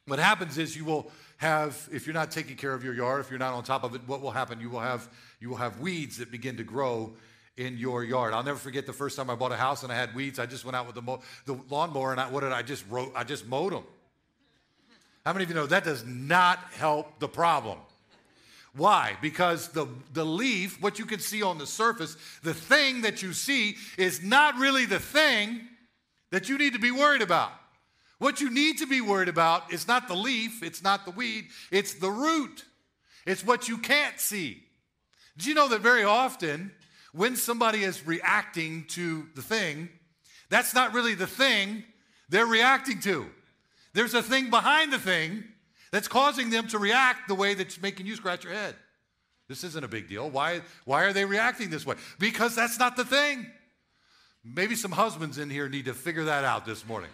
what happens is you will have, if you're not taking care of your yard, if you're not on top of it, what will happen? You will have weeds that begin to grow in your yard. I'll never forget the first time I bought a house and I had weeds. I just went out with the lawnmower and I just mowed them. How many of you know that does not help the problem? Why? Because the leaf, what you can see on the surface, the thing that you see is not really the thing that you need to be worried about. What you need to be worried about is not the leaf, it's not the weed, it's the root. It's what you can't see. Did you know that very often when somebody is reacting to the thing, that's not really the thing they're reacting to. There's a thing behind the thing that's causing them to react the way that's making you scratch your head. This isn't a big deal. Why are they reacting this way? Because that's not the thing. Maybe some husbands in here need to figure that out this morning.